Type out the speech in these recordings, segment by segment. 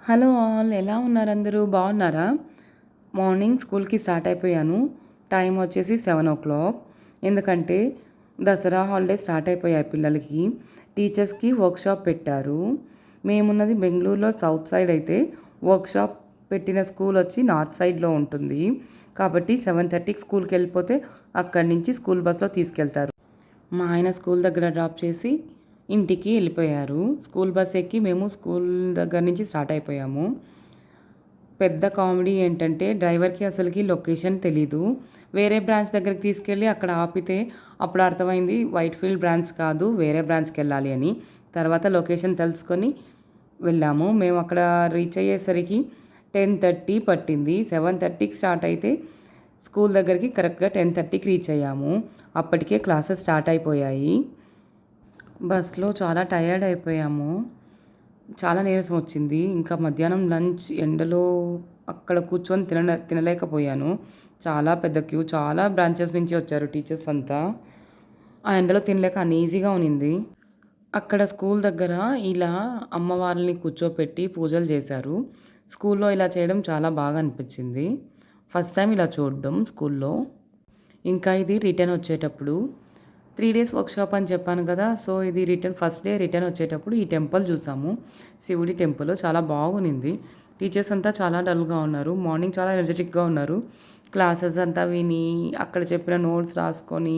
Hello all, ఎలా ఉన్నారు? అందరూ బాగున్నారా? మార్నింగ్ స్కూల్కి స్టార్ట్ అయిపోయాను. టైం వచ్చేసి 7 o'clock. ఎందుకంటే దసరా హాలిడే స్టార్ట్ అయిపోయాయి పిల్లలకి. టీచర్స్కి వర్క్షాప్ పెట్టారు. మేమున్నది బెంగళూరులో సౌత్ సైడ్ అయితే వర్క్షాప్ పెట్టిన స్కూల్ వచ్చి నార్త్ సైడ్లో ఉంటుంది. కాబట్టి 7:30కి స్కూల్కి వెళ్ళిపోతే అక్కడి నుంచి స్కూల్ బస్లో తీసుకెళ్తారు. మా ఆయన స్కూల్ దగ్గర డ్రాప్ చేసి ఇంటికి వెళ్ళిపోయారు. స్కూల్ బస్ ఎక్కి మేము స్కూల్ దగ్గర నుంచి స్టార్ట్ అయిపోయాము. పెద్ద కామెడీ ఏంటంటే డ్రైవర్కి అసలుకి లొకేషన్ తెలీదు. వేరే బ్రాంచ్ దగ్గరికి తీసుకెళ్ళి అక్కడ ఆపితే అప్పుడు అర్థమైంది వైట్ఫీల్డ్ బ్రాంచ్ కాదు, వేరే బ్రాంచ్కి వెళ్ళాలి అని. తర్వాత లొకేషన్ తెలుసుకొని వెళ్ళాము. మేము అక్కడ రీచ్ అయ్యేసరికి 10:30 పట్టింది. 7:30కి స్టార్ట్ అయితే స్కూల్ దగ్గరికి కరెక్ట్గా 10:30కి రీచ్ అయ్యాము. అప్పటికే క్లాసెస్ స్టార్ట్ అయిపోయాయి. బస్లో చాలా టయర్డ్ అయిపోయాము. చాలా నీరసం వచ్చింది. ఇంకా మధ్యాహ్నం లంచ్ ఎండలో అక్కడ కూర్చొని తినలేకపోయాను. చాలా పెద్ద క్యూ, చాలా బ్రాంచెస్ నుంచి వచ్చారు టీచర్స్ అంతా. ఆ ఎండలో తినలేక అన్ఈజీగా ఉన్నింది. అక్కడ స్కూల్ దగ్గర ఇలా అమ్మవారిని కూర్చోపెట్టి పూజలు చేశారు. స్కూల్లో ఇలా చేయడం చాలా బాగా అనిపించింది. ఫస్ట్ టైం ఇలా చూడడం స్కూల్లో. ఇంకా ఇది రిటర్న్ వచ్చేటప్పుడు 3 days వర్క్షాప్ అని చెప్పాను కదా. సో ఇది ఫస్ట్ డే రిటర్న్ వచ్చేటప్పుడు ఈ టెంపుల్ చూసాము. శివుడి టెంపుల్ చాలా బాగునింది. టీచర్స్ అంతా చాలా డల్గా ఉన్నారు. మార్నింగ్ చాలా ఎనర్జెటిక్గా ఉన్నారు. క్లాసెస్ అంతా విని అక్కడ చెప్పిన నోట్స్ రాసుకొని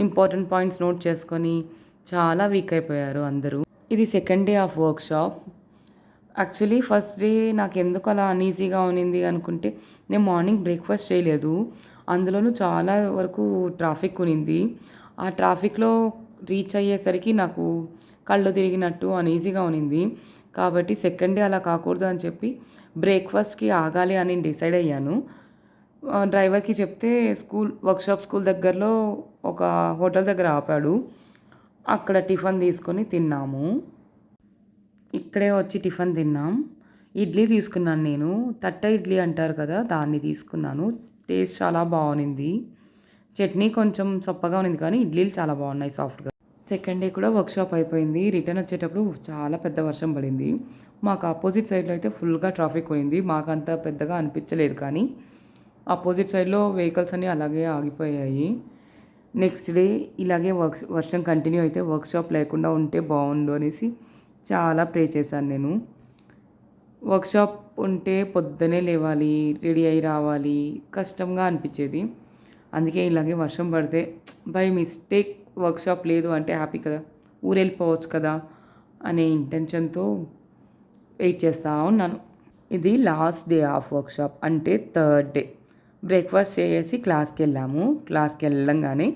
ఇంపార్టెంట్ పాయింట్స్ నోట్ చేసుకొని చాలా వీక్ అయిపోయారు అందరూ. ఇది second day of workshop. Actually first day నాకు ఎందుకు అలా అన్ఈజీగా ఉన్నింది అనుకుంటే నేను మార్నింగ్ బ్రేక్ఫాస్ట్ చేయలేదు. అందులోనూ చాలా వరకు ట్రాఫిక్ ఉన్నింది. ఆ ట్రాఫిక్లో రీచ్ అయ్యేసరికి నాకు కళ్ళు తిరిగినట్టు అన్ఈజీగా ఉన్నింది. కాబట్టి సెకండ్ డే అలా కాకూడదు అని చెప్పి బ్రేక్ఫాస్ట్కి ఆగాలి అని డిసైడ్ అయ్యాను. డ్రైవర్కి చెప్తే స్కూల్ దగ్గరలో ఒక హోటల్ దగ్గర ఆపాడు. అక్కడ టిఫిన్ తీసుకొని తిన్నాము. ఇక్కడే వచ్చి టిఫిన్ తిన్నాం. ఇడ్లీ తీసుకున్నాను నేను. తట్ట ఇడ్లీ అంటారు కదా, దాన్ని తీసుకున్నాను. టేస్ట్ చాలా బాగుంది. చట్నీ కొంచెం చప్పగా ఉంది కానీ ఇడ్లీలు చాలా బాగున్నాయి సాఫ్ట్గా. సెకండ్ డే కూడా వర్క్షాప్ అయిపోయింది. రిటర్న్ వచ్చేటప్పుడు చాలా పెద్ద వర్షం పడింది. మాకు ఆపోజిట్ సైడ్లో అయితే ఫుల్గా ట్రాఫిక్ ఉంది. మాకు అంత పెద్దగా అనిపించలేదు కానీ ఆపోజిట్ సైడ్లో వెహికల్స్ అన్నీ అలాగే ఆగిపోయాయి. నెక్స్ట్ డే ఇలాగే వర్షం కంటిన్యూ అయితే వర్క్షాప్ లేకుండా ఉంటే బాగుండు అనేసి చాలా ప్రే చేశాను నేను. వర్క్షాప్ ఉంటే పొద్దునే లేవాలి, రెడీ అయ్యి రావాలి, కష్టంగా అనిపించేది. అందుకే ఇలాగే వర్షం పడితే బై మిస్టేక్ వర్క్షాప్ లేదు అంటే హ్యాపీ కదా, ఊరు వెళ్ళిపోవచ్చు కదా అనే ఇంటెన్షన్తో వెయిట్ చేస్తూ ఉన్నాను. ఇది లాస్ట్ డే ఆఫ్ వర్క్షాప్ అంటే థర్డ్ డే. బ్రేక్ఫాస్ట్ చేసి క్లాస్కి వెళ్ళాము. క్లాస్కి వెళ్ళంగానే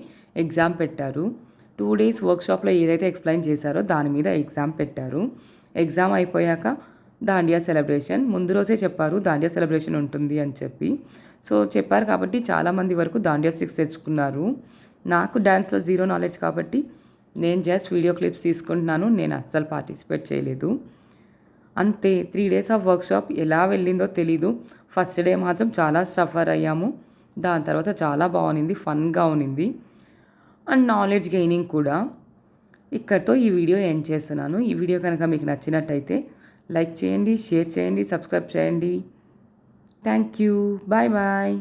ఎగ్జామ్ పెట్టారు. 2 days వర్క్షాప్లో ఏదైతే ఎక్స్ప్లెయిన్ చేశారో దాని మీద ఎగ్జామ్ పెట్టారు. ఎగ్జామ్ అయిపోయాక దాండియా సెలబ్రేషన్. ముందు రోజే చెప్పారు దాండియా సెలబ్రేషన్ ఉంటుంది అని చెప్పి. సో చెప్పారు కాబట్టి చాలామంది వరకు దాండియా స్టిక్స్ తెచ్చుకున్నారు. నాకు డ్యాన్స్లో జీరో నాలెడ్జ్ కాబట్టి నేను జస్ట్ వీడియో క్లిప్స్ తీసుకుంటున్నాను. నేను అస్సలు పార్టిసిపేట్ చేయలేదు. అంతే. 3 days ఆఫ్ వర్క్షాప్ ఎలా వెళ్ళిందో తెలీదు. ఫస్ట్ డే మాత్రం చాలా సఫర్ అయ్యాము. దాని తర్వాత చాలా బాగుంది, ఫన్గా ఉన్నింది అండ్ నాలెడ్జ్ గెయినింగ్ కూడా. ఇక్కడితో ఈ వీడియో ఎండ్ చేస్తున్నాను. ఈ వీడియో కనుక మీకు నచ్చినట్టయితే లైక్ చేయండి, షేర్ చేయండి, సబ్స్క్రైబ్ చేయండి. Thank you. Bye bye.